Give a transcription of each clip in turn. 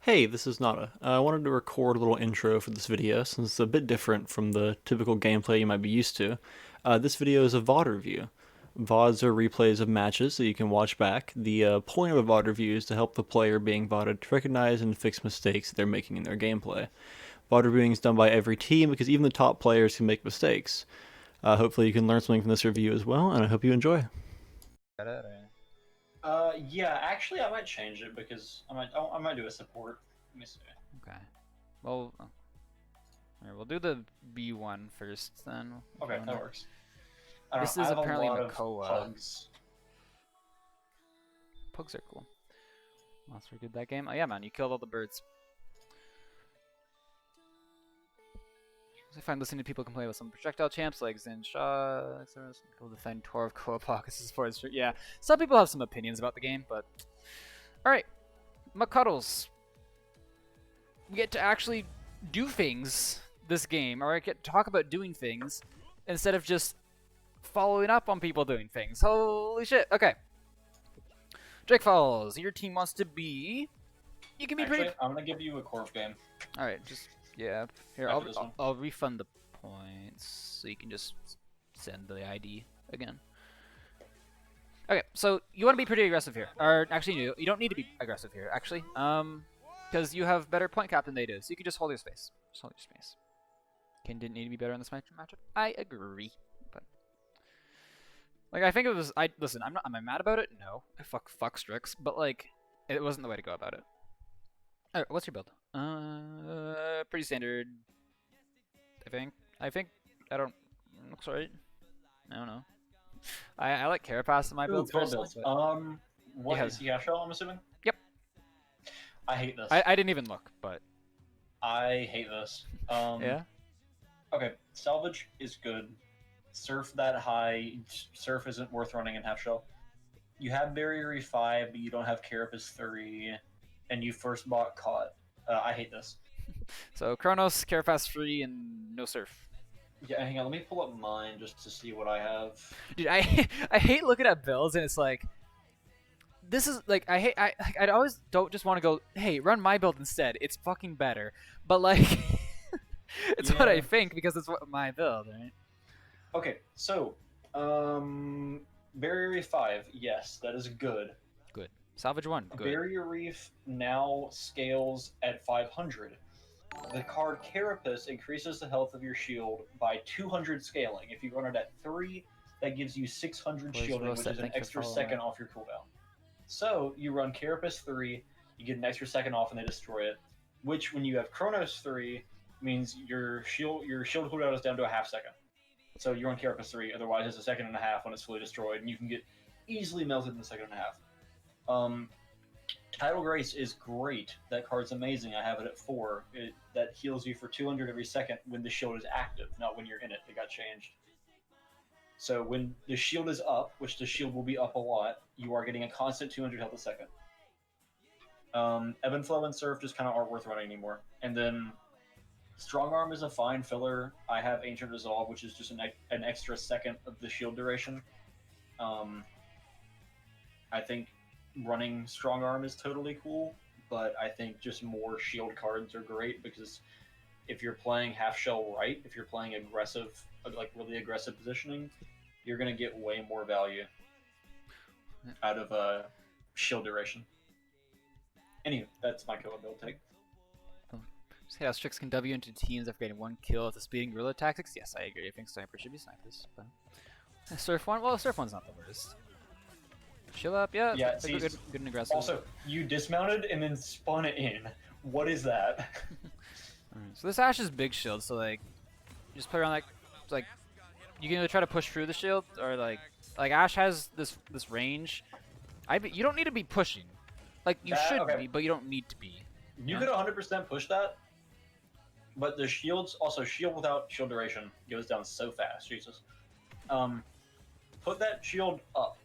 Hey, this is Nada. I wanted to record a little intro for this video since it's a bit different from the typical gameplay you might be used to. This video is a VOD review. VODs are replays of matches that you can watch back. The point of a VOD review is to help the player being VODed to recognize and fix mistakes that they're making in their gameplay. VOD reviewing is done by every team because even the top players can make mistakes. Hopefully you can learn something from this review as well, and I hope you enjoy. Got it, or- Yeah, actually, I might change it because I might do a support. Let me see. Okay. Well, alright, we'll do the B1 first then. if you Okay, wanna- that works. I don't This know, is I have apparently a lot Makoa. of pugs. Pugs are cool. That's pretty good that game. Oh yeah, man, you killed all the birds. I find listening to people complain about some projectile champs like Zen Shah, etc. Some people defend Tor of Koapokus for its yeah. Some people have some opinions about the game, but alright. McCuddles. We get to actually do things this game, or I get to talk about doing things instead of just following up on people doing things. Holy shit. Okay. Drake Falls, your team wants to be. You can be Actually, pretty. I'm gonna give you a Corp game. Alright, just. Yeah. Here, After this one. I'll refund the points so you can just send the ID again. Okay, so you want to be pretty aggressive here. Or actually, you don't need to be aggressive here, actually. Because you have better point cap than they do, so you can just hold your space. Just hold your space. Ken didn't need to be better in this matchup. I agree, but like I think it was. Listen. I'm not. Am I mad about it? No. Fuck Strix, but like it wasn't the way to go about it. Alright, what's your build? Pretty standard. I think. I don't. Looks right. I don't know. I like Carapace in my builds personally. But What Yeah. is he Ashel, I'm assuming? Yep. I hate this. I didn't even look, but I hate this. yeah. Okay, salvage is good. Surf that high. Surf isn't worth running in half shell. You have Barrier 5, but you don't have Carapace 3, and you first bought Caught. I hate this. So Chronos, Carapace free, and no surf. Yeah, hang on. Let me pull up mine just to see what I have. Dude, I I hate looking at builds and it's like this is like I always don't just want to go, hey, run my build instead. It's fucking better. But like it's what I Yeah. think because it's what my build, right? Okay, so Barrier Reef 5, yes, that is good. Good. Salvage 1, good. Barrier Reef now scales at 500. The card Carapace increases the health of your shield by 200 scaling. If you run it at 3, that gives you 600 Where's shielding, Rosa? which is an Thank you for extra following. second off your cooldown. So you run Carapace 3, you get an extra second off and they destroy it. Which, when you have Chronos 3, means your shield cooldown is down to a half second. So you're on Carapace 3, otherwise it's a second and a half when it's fully destroyed, and you can get easily melted in a second and a half. Tidal Grace is great. That card's amazing. I have it at 4. That heals you for 200 every second when the shield is active, not when you're in it. It got changed. So when the shield is up, which the shield will be up a lot, you are getting a constant 200 health a second. Ebb and Flow and Surf just kind of aren't worth running anymore. And then Strong Arm is a fine filler. I have Ancient Resolve, which is just an extra second of the shield duration. I think running Strong Arm is totally cool, but I think just more shield cards are great because if you're playing half shell right, if you're playing aggressive, like really aggressive positioning, you're gonna get way more value out of shield duration. Anyway, that's my kill build take. See how Strix can W into teams after getting 1 kill with the speeding guerrilla tactics? Yes, I agree. I think snipers should be snipers. But Surf 1? Well, Surf 1's not the worst. Chill up, yeah. Yeah, It's see, good and aggressive. Also, you dismounted and then spun it in. What is that? Alright, so this Ash is big shield, so like, you just play around like you can either try to push through the shield or like Ash has this range. You don't need to be pushing, like you should okay. be, but you don't need to be. You could 100% push that, but the shields also shield without shield duration goes down so fast. Jesus. Put that shield up.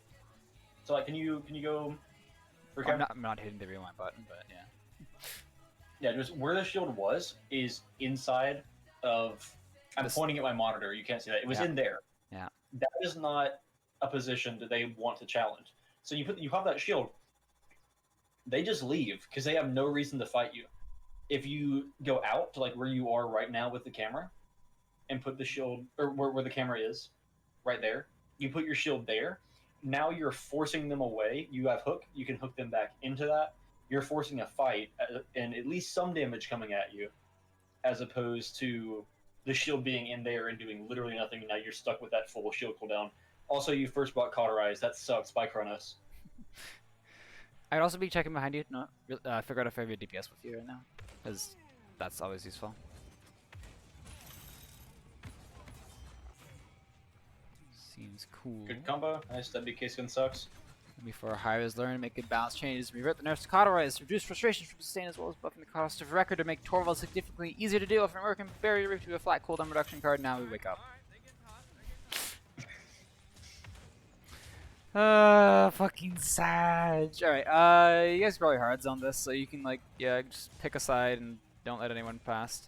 So like, can you go? For I'm not hitting the rewind button, but yeah. Yeah, just where the shield was is inside of. I'm pointing at my monitor. You can't see that. It was in there. Yeah. That is not a position that they want to challenge. So you have that shield. they just leave because they have no reason to fight you. If you go out to like where you are right now with the camera and put the shield, or where the camera is, right there, you put your shield there. Now you're forcing them away. You have hook. You can hook them back into that. You're forcing a fight and at least some damage coming at you, as opposed to the shield being in there and doing literally nothing. Now you're stuck with that full shield cooldown. Also, you first bought Cauterize. That sucks by Kronos. I'd also be checking behind you. No, figure out if I have a DPS with you right now, because that's always useful. Seems cool. Good combo. Nice. That BK skin sucks. Before hires learn, make good balance changes, revert the nerfs to Cauterize, reduce frustration from sustain as well as buffing the cost of record to make Torvald significantly easier to deal with from working barrier to a flat cooldown reduction card. Now we wake up. Fucking Sag. Alright, you guys probably hard zone this, so you can, like, yeah, just pick a side and don't let anyone pass.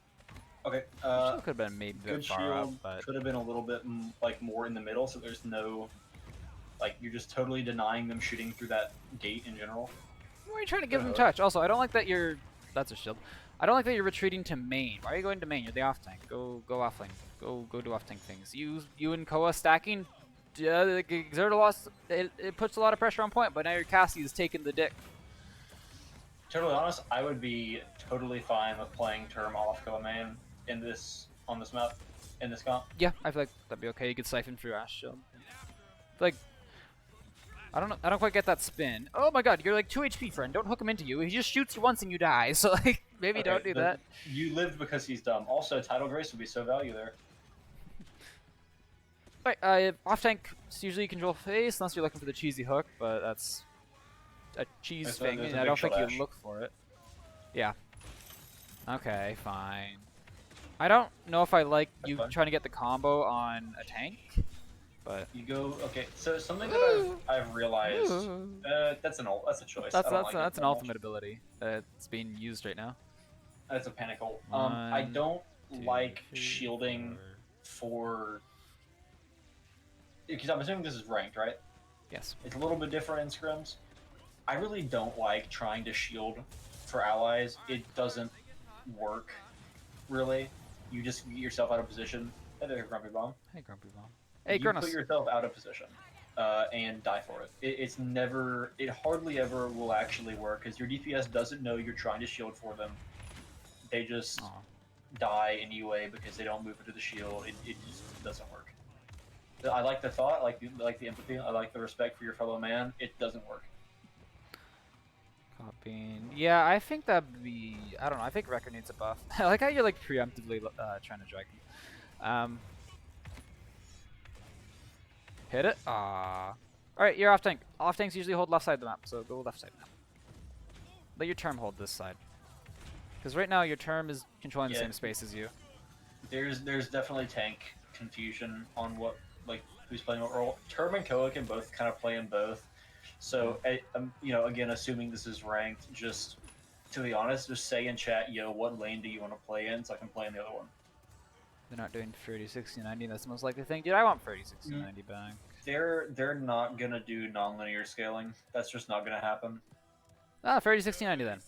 Okay. Shield could have been maybe a Good bit far shield up, but could have been a little bit like more in the middle, so there's no, like, you're just totally denying them shooting through that gate in general. why are you trying to give them touch? Also, I don't like that you're. That's a shield. I don't like that you're retreating to main. Why are you going to main? You're the off tank. Go off lane. Go do off tank things. You and Koa stacking. Exert a loss. It puts a lot of pressure on point, but now your Cassie is taking the dick. Totally honest, I would be totally fine with playing Term off Koa main on this map, in this comp. Yeah, I feel like that'd be okay. You could siphon through Ash shield. Like, I don't quite get that spin. Oh my god, you're like 2 HP, friend. Don't hook him into you. He just shoots you once and you die. So like, maybe Okay, don't do that. You lived because he's dumb. Also, Tidal Grace would be so value there. Right, off tank usually control face unless you're looking for the cheesy hook, but that's a cheese thing, there's a and I big don't think shot you Ash. look for it. Yeah. Okay, fine. I don't know if I like you fine. trying to get the combo on a tank, but You go okay. So something that I've realized that's a choice. I don't like it that's an that much. ultimate ability that's being used right now. That's a panic ult. I One, don't two, like three, shielding for because I'm assuming this is ranked, right? Yes. It's a little bit different in scrims. I really don't like trying to shield for allies. It doesn't work, really. You just get yourself out of position. Hey there, Grumpy Bomb. Hey, Grumpy Bomb. Hey, You Kronos. put yourself out of position and die for it. It's never, it hardly ever will actually work because your DPS doesn't know you're trying to shield for them. They just Aw. die anyway because they don't move into the shield. It just doesn't work. I like the thought, I like the empathy, I like the respect for your fellow man. It doesn't work. Copying. Yeah, I think that'd be. I don't know. I think Record needs a buff. I like how you're like preemptively trying to drag him. Hit it. Ah. All right, you're off tank. Off tanks usually hold left side of the map, so go left side now. Let your term hold this side. Because right now your term is controlling the Yeah. same space as you. There's definitely tank confusion on what who's playing what role. Term and Koa can both kind of play in both. So again, assuming this is ranked, just to be honest, just say in chat, what lane do you want to play in, so I can play in the other one. They're not doing 30, 60, 90. That's the most likely thing. Dude, I want 30, 60, 90 back. They're not gonna do non-linear scaling. That's just not gonna happen. Ah, 30, 60, 90 then.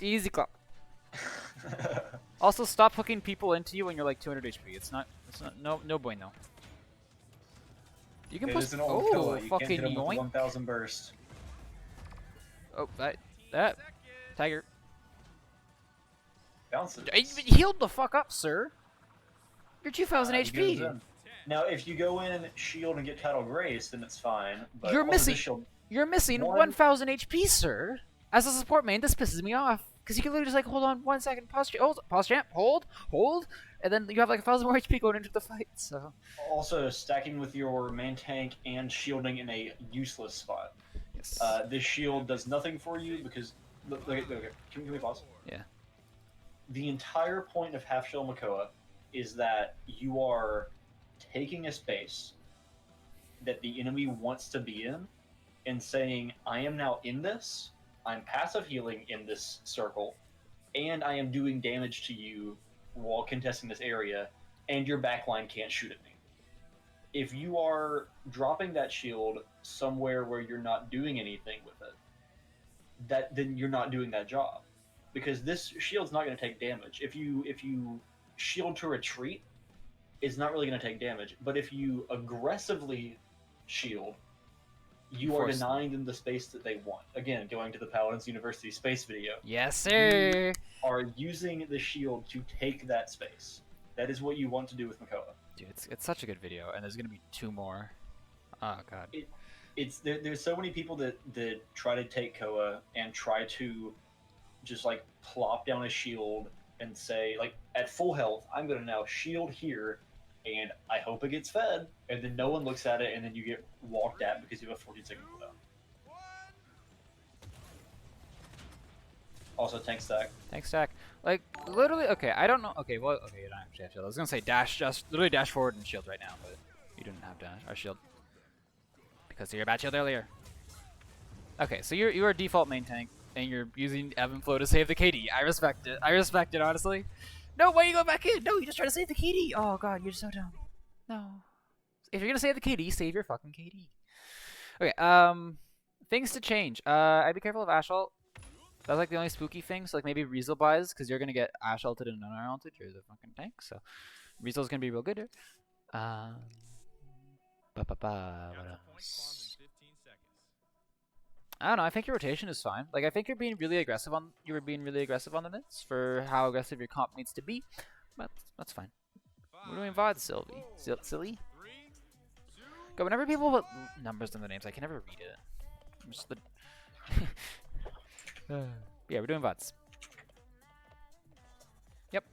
Easy clap. Also, stop hooking people into you when you're like 200 HP. It's not no bueno. You can It push. is an old Oh, Koa. You fucking can't hit him with yoink. 1,000 burst. Oh, that Tiger. Bounces. Healed the fuck up, sir. You're 2,000 He goes HP. in. Now, if you go in and shield and get Tidal Grace, then it's fine. But You're also missing- this shield, You're missing One- 1,000 HP, sir. As a support main, this pisses me off. Because you can literally just like, hold on 1 second, pause champ, hold, and then you have like 1,000 more HP going into the fight, so. also stacking with your main tank and shielding in a useless spot. Yes. This shield does nothing for you because okay. Can we pause? Yeah. The entire point of half shell Makoa is that you are taking a space that the enemy wants to be in and saying, I am now in this, I'm passive healing in this circle, and I am doing damage to you while contesting this area, and your backline can't shoot at me. If you are dropping that shield somewhere where you're not doing anything with it, then you're not doing that job, because this shield's not going to take damage. If you shield to retreat, it's not really going to take damage. But if you aggressively shield, you are denying them the space that they want. Again, going to the Paladins University space video. Yes, sir. You are using the shield to take that space. That is what you want to do with Makoa. Dude, it's such a good video, and there's gonna be 2 more. Oh god. There's so many people that try to take Koa and try to just like plop down a shield and say, like, at full health, I'm gonna now shield here, and I hope it gets fed, and then no one looks at it, and then you get walked at because you have a 14-second cooldown. Also, tank stack. Tank stack. Like, literally, okay, I don't know. Okay, well, okay, you don't actually have shield. I was gonna say dash, just literally dash forward and shield right now, but you didn't have dash or shield. Because you're a bad shield earlier. Okay, so you are default main tank, and you're using ebb and flow to save the KD. I respect it. I respect it, honestly. No, why are you going back in? No, you just try to save the KD. Oh god, you're so dumb. No. If you're gonna save the KD, save your fucking KD. Okay, things to change. I'd be careful of Ash ult. That's like the only spooky thing, so like maybe Riesel buys, because you're gonna get Ash ulted and non ulted. You're the fucking tank, so Riesel's gonna be real good here. What else? I don't know. I think your rotation is fine. Like I think you're being really aggressive on the nits for how aggressive your comp needs to be. But that's fine. We're doing VOD'd, Sylvie. Silly. Go. Whenever people put numbers in the names, I can never read it. I'm just the. Yeah, we're doing VODs. Yep.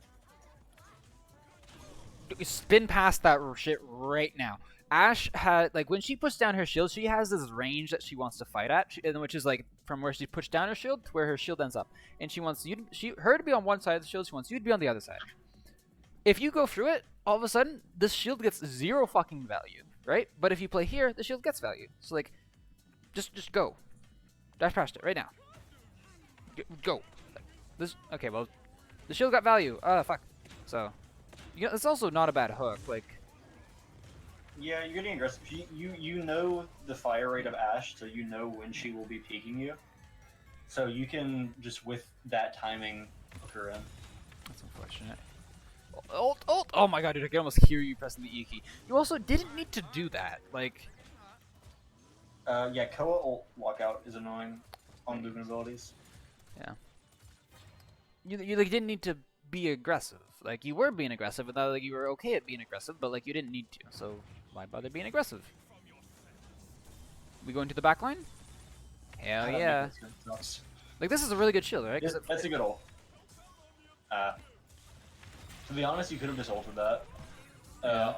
Spin past that shit right now. Ash had, like, when she puts down her shield, she has this range that she wants to fight at, which is like from where she puts down her shield to where her shield ends up, and she wants her to be on one side of the shield. She wants you to be on the other side. If you go through it, all of a sudden this shield gets 0 fucking value, right? But if you play here, the shield gets value. So like, just go, dash past it right now. Go. This okay. Well, the shield got value. Fuck. So, it's also not a bad hook. Like. Yeah, you're getting aggressive. You know the fire rate of Ashe, so you know when she will be peeking you. So you can just, with that timing, hook her in. That's unfortunate. Ult! Oh my god, dude, I can almost hear you pressing the E key. You also didn't need to do that. Like. Yeah, Koa ult lockout is annoying on movement abilities. Yeah. You like didn't need to be aggressive. Like you were being aggressive, and like you were okay at being aggressive, but like you didn't need to. So why bother being aggressive? We go into the back line? Hell yeah! Like this is a really good shield, right? Yeah, that's a good ult. To be honest, you could have just ulted that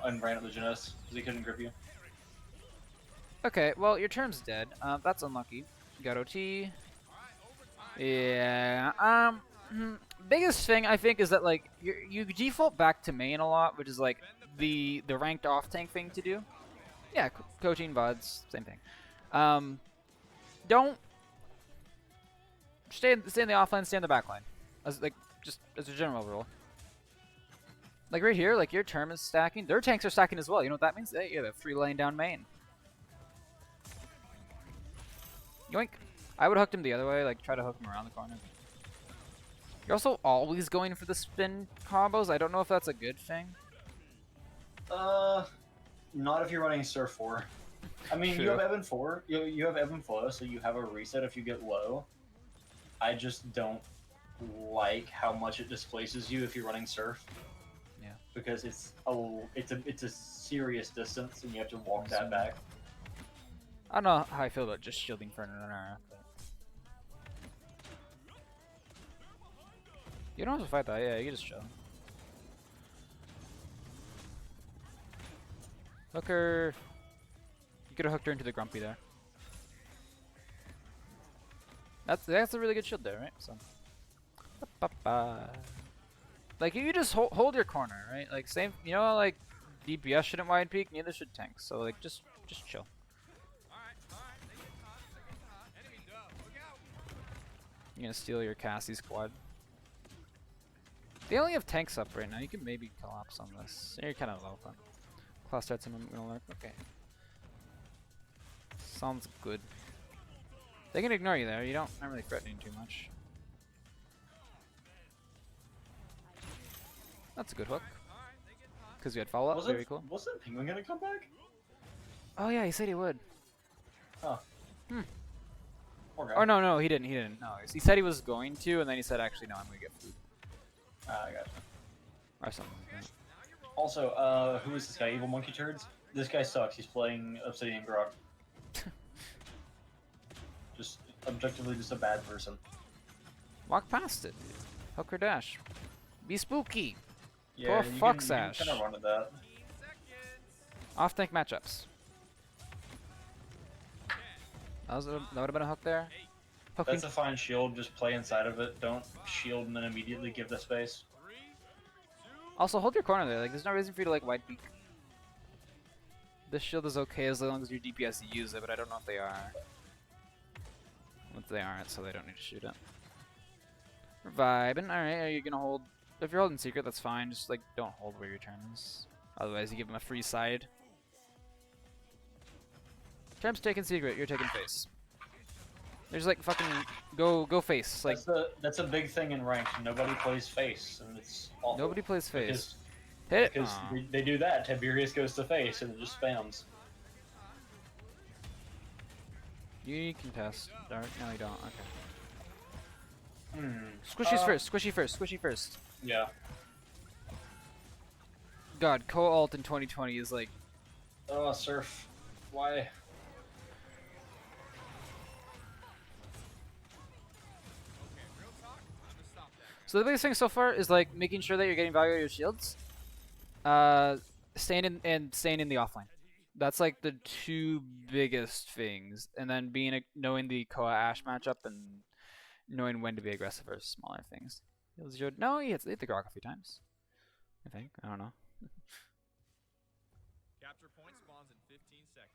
and ran at the Genos because he couldn't grip you. Okay, well your turn's dead. That's unlucky. You got OT. Yeah. Biggest thing I think is that like you default back to main a lot, which is like the ranked off tank thing to do. Yeah, coaching VODs, same thing. Don't stay in the offline, stay in the backline. As like just as a general rule. Like right here, like your term is stacking. Their tanks are stacking as well. You know what that means? They have 3 laying down main. Yoink. I would have hooked him the other way, like try to hook him around the corner. You're also always going for the spin combos. I don't know if that's a good thing. Not if you're running Surf 4. I mean, True. you have Ebb and 4. You have Ebb and Flow, so you have a reset if you get low. I just don't like how much it displaces you if you're running Surf. Yeah. Because it's a serious distance, and you have to walk that back. I don't know how I feel about just shielding for an Nara. You don't have to fight that, yeah, you just chill. Hooker. You could have hooked her into the Grumpy there. That's a really good shield there, right? So. Like you just hold your corner, right? Like same, you know, like DPS shouldn't wide peek, neither should tanks. So like just chill. You're gonna steal your Cassie squad. They only have tanks up right now. You can maybe collapse on this. You're kind of low, but class starts and I'm gonna lurk. Okay. Sounds good. They can ignore you there. You don't. Not really threatening too much. That's a good hook. Because you had follow up. Very cool. Wasn't Penguin gonna come back? Oh yeah, he said he would. Huh. Hmm. Poor guy. Or no, he didn't. He didn't. No, he said he was going to, and then he said, actually, no, I'm gonna get food Ah, I gotcha. or something. Like that. Also, who is this guy? Evil Monkey Turds? This guy sucks. He's playing Obsidian Grok. Just objectively just a bad person. Walk past it, dude. Hook or dash. Be spooky. Yeah, Poor you fuck can Sash. kind of run to that. Off tank matchups. That would have been a hook there. Hooking. That's a fine shield. Just play inside of it. Don't shield and then immediately give the space. Also, hold your corner there. Like, there's no reason for you to like wide peek. This shield is okay as long as your DPS use it, but I don't know if they are. If they aren't, so they don't need to shoot it. We're vibing. Alright, are you gonna hold? If you're holding secret, that's fine. Just like don't hold where your turn is. Otherwise, you give them a free side. Term's taking secret. You're taking face. There's like fucking go face. Like that's a big thing in ranked. Nobody plays face, and it's awful. nobody plays face. Because, Hit it. because they do that. Tiberius goes to face and it just spams. You contest. Dark. No, you don't. Okay. Hmm. First. Squishy first. Squishy first. Yeah. God, co-alt in 2020 is like. Oh, Surf. Why? So the biggest thing so far is like making sure that you're getting value out of your shields. Staying in the offline. That's like the two biggest things, and then knowing the Koa Ash matchup and knowing when to be aggressive are smaller things. No, he hit the Grok a few times. I think. I don't know. Capture point spawns in 15 seconds.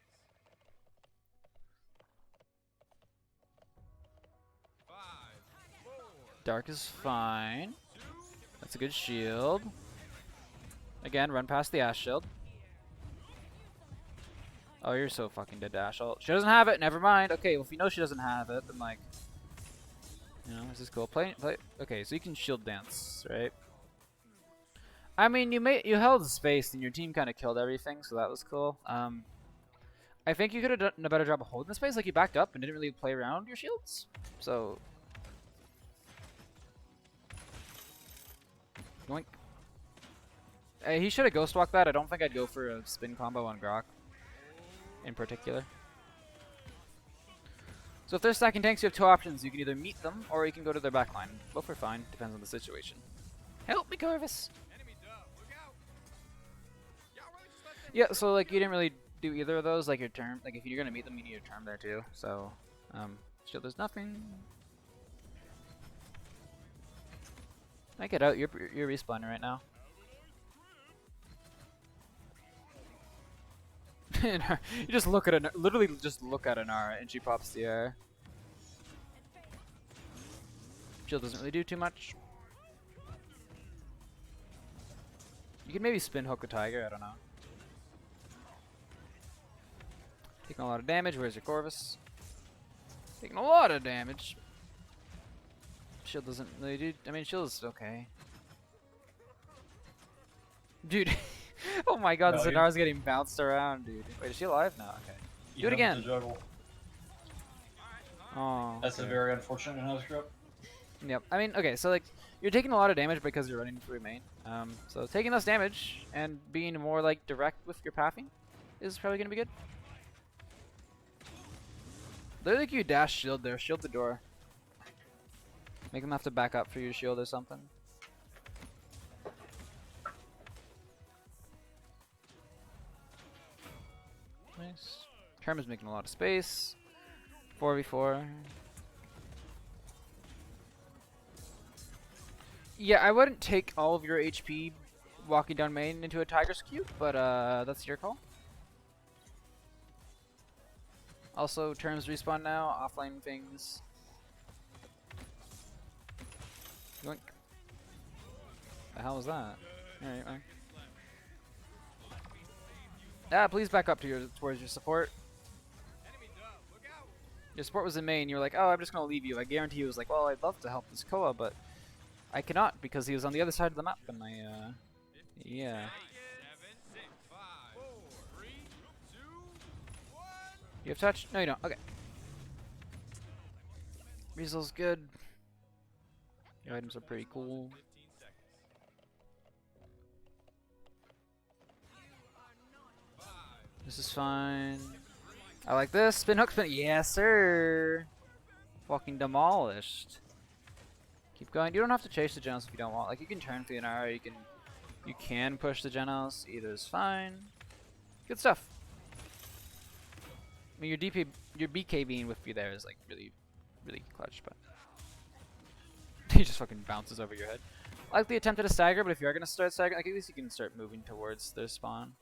5, 4. Dark is fine. That's a good shield. Again, run past the Ash shield. Oh, you're so fucking dead, Dash. She doesn't have it. Never mind. Okay, well, if you know she doesn't have it, then like, you know, this is cool. Play. Okay, so you can shield dance, right? I mean, you held space, and your team kind of killed everything, so that was cool. I think you could have done a better job of holding the space. Like you backed up and didn't really play around your shields. So, yoink. He should have ghost walked that. I don't think I'd go for a spin combo on Grok in particular. So if they're stacking tanks, you have two options. You can either meet them, or you can go to their backline. Both are fine. Depends on the situation. Help me, Corvus! Yeah, so like you didn't really do either of those. Like your term, like if you're gonna meet them, you need your term there too. So, shield there's nothing. I get out. You're respawning right now. You just look at literally just look at Anara, and she pops the air. Shield doesn't really do too much. You can maybe spin hook a tiger. I don't know. Taking a lot of damage. Where's your Corvus? Taking a lot of damage. Shield doesn't really do. I mean, shield is okay. Dude. Oh my god, No, Zanar's getting bounced around, dude. Wait, is she alive? No, okay. Do it again. Oh. That's a very unfortunate no script. Yep. I mean, okay, so like you're taking a lot of damage because you're running through main. So taking less damage and being more like direct with your pathing is probably gonna be good. Literally, like you dash shield there, shield the door. Make them have to back up for your shield or something. Nice. Term is making a lot of space. 4v4. Yeah, I wouldn't take all of your HP walking down main into a Tiger's Cube, but that's your call. Also, terms respawn now, offline things. Yoink. The hell was that? Alright, alright. Please back up to towards your support. Your support was in main. You were like, oh, I'm just gonna leave you. I guarantee he was like, well, I'd love to help this Koa, but I cannot because he was on the other side of the map, and yeah. 7, 6, 5, 4, 3, 2, 1. You have touch? No, you don't. Okay. Weasel's good. Your items are pretty cool. 15 seconds. 5, This is fine. I like this. Spin hook, spin. Yes, sir. Fucking demolished. Keep going. You don't have to chase the Genos if you don't want. Like, you can turn for the Inara. You can push the Genos. Either is fine. Good stuff. I mean, your BK being with you there is like really clutch, but he just fucking bounces over your head. I like the attempt at a stagger, but if you are gonna start staggering, like at least you can start moving towards their spawn.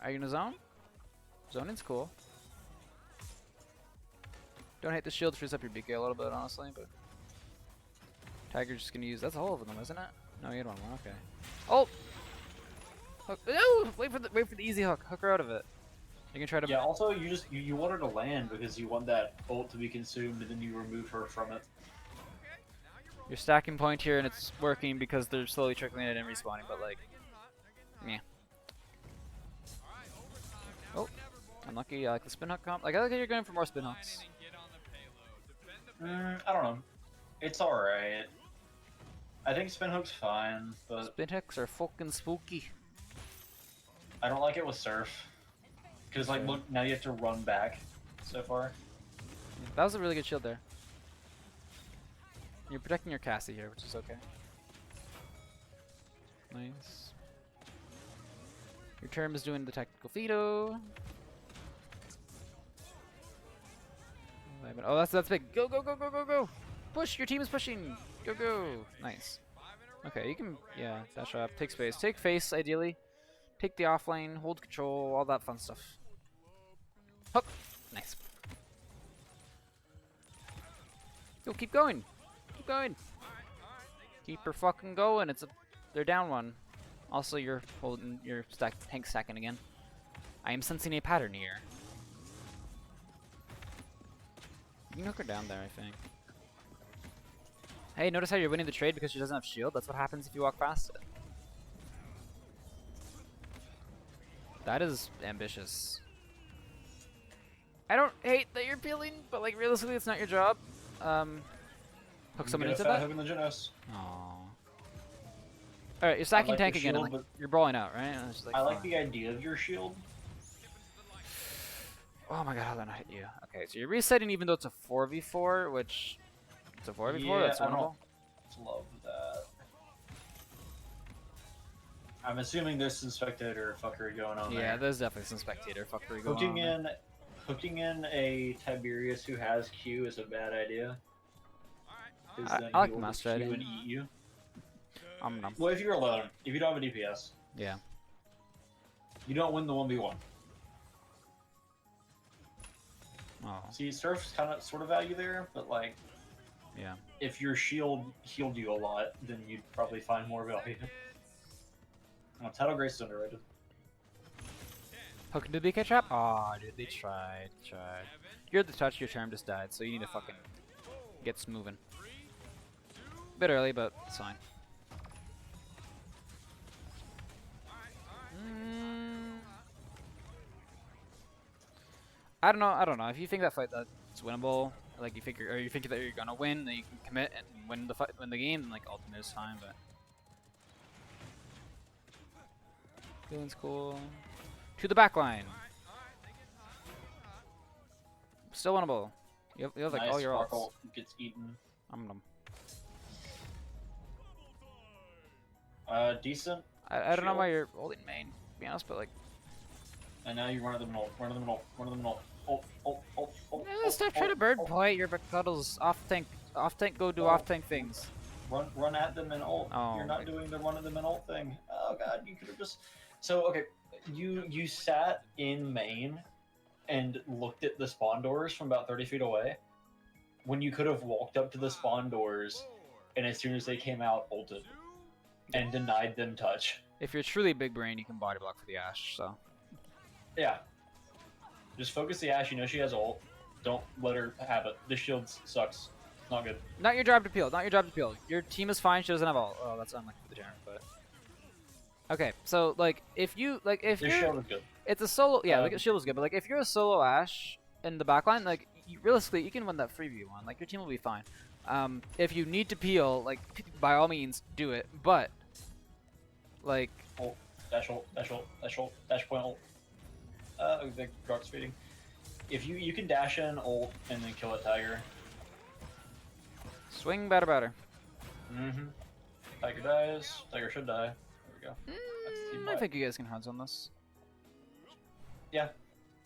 Are you gonna zone? Zoning's cool. Don't hate the shield, frees up your BK a little bit, honestly, but Tiger's just gonna use. That's all of them, isn't it? No, you had one more. Okay. Oh. Hook. No! Wait for the easy hook. Hook her out of it. You can try to. Yeah. Also, you want her to land because you want that ult to be consumed, and then you remove her from it. You're stacking point here, and it's working because they're slowly trickling it and respawning. But like, yeah. Oh, unlucky. I like the spin hook comp. Like I like how you're going for more spin hooks. I don't know. It's alright. I think spin hook's fine, but Spin hooks are fucking spooky. I don't like it with Surf. Because, like, look, now you have to run back so far. That was a really good shield there. You're protecting your Cassie here, which is okay. Nice. Your term is doing the tactical Fido. Oh, that's big. Go, go, go, go, go, go! Push! Your team is pushing! Go, go! Nice. Okay, you can, yeah, dash up, take space. Take face, ideally. Take the offlane, hold control, all that fun stuff. Hook! Nice. Yo, keep going! Keep going! Keep her fucking going, they're down one. Also, you're holding your tank stacking again. I am sensing a pattern here. You can hook her down there, I think. Hey, notice how you're winning the trade because she doesn't have shield? That's what happens if you walk past it. That is ambitious. I don't hate that you're peeling, but like realistically it's not your job. Hook someone into that? Hook in the Genos. Aww. Alright, you're stacking like tank the again and shield, like, you're brawling out, right? And it's just, I like fun. the idea of your shield. Oh my god, how did I hit you? Okay, so you're resetting even though it's a 4v4, which... It's a 4v4? Yeah, That's I winnable? don't love that. I'm assuming there's some spectator fuckery going on Yeah, there. there's definitely some spectator fuckery going on. Hooking in a Tiberius who has Q is a bad idea. 'Cause then I like he will Master Q Idea. and eat you. Nom. Well, if you're alone, if you don't have a DPS, Yeah. you don't win the 1v1. Oh, See, Surf's kind of sort of value there, but like, yeah. if your shield healed you a lot, then you'd probably find more value. Oh, Tidal Grace is underrated. Hook into the BK trap? Aw, dude, they tried. You're the touch, your term just died, so you need to fucking get moving. Bit early, but it's fine. I don't know. If you think that fight that's winnable, like you think that you're gonna win, then you can commit and win the game, then like ultimate is fine, but feeling's cool. To the back line. Still winnable. You have like nice, all your ults. Sparkle gets eaten. Decent. I don't know Shield. why you're holding main, to be honest, but like. And now you run at them ult. Run at them ult. Run at them ult. Ult. Stop trying to bird point. Your cuddles off tank. Off tank. Go do off tank things. Run at them and ult. Oh, You're not doing the run at them and ult thing. Oh god, you could have just. So okay, you sat in main and looked at the spawn doors from about 30 feet away, when you could have walked up to the spawn doors, and as soon as they came out, ulted and denied them touch. If you're truly big brain, you can body block for the Ash. So. Yeah. Just focus the Ashe. You know she has ult. Don't let her have it. This shield sucks. It's not good. Not your job to peel. Not your job to peel. Your team is fine. She doesn't have ult. Oh, that's unlucky for the Jaren, but. Okay, so like if This you're, shield is good. it's a solo. Yeah, like shield is good, but like if you're a solo Ashe in the backline, like realistically, you can win that 3v1. Like your team will be fine. If you need to peel, like by all means do it, but like Ult. Dash ult. Dash ult. Dash ult. Dash point ult. The Grok's feeding. If you can dash in ult and then kill a Tiger. swing batter. Mm-hmm. Tiger dies. Tiger should die. There we go. That's the team I fight. think you guys can hunts on this. Yeah.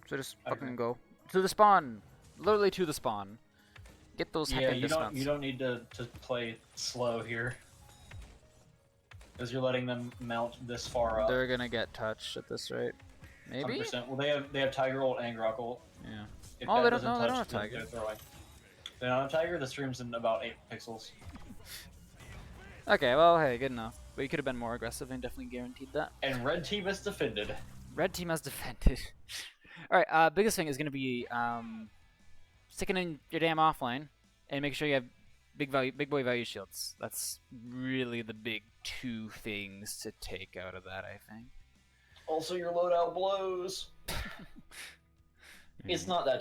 So just I fucking agree. go to the spawn, literally to the spawn. Get those Yeah, heckin' dismounts. you don't need to play slow here. Because you're letting them mount this far up. They're gonna get touched at this rate. Maybe. 100%. Well, they have Tiger ult and Grok ult. Yeah. If Oh, that they don't- doesn't no, they don't touch, have then Tiger. they're throwing. They don't have Tiger. The stream's in about 8 pixels. Okay, well, hey, good enough. But you could have been more aggressive and definitely guaranteed that. And red team is defended. Red team has defended. Alright, biggest thing is going to be sticking in your damn offlane and making sure you have big boy value shields. That's really the big two things to take out of that, I think. Also, your loadout blows. It's not that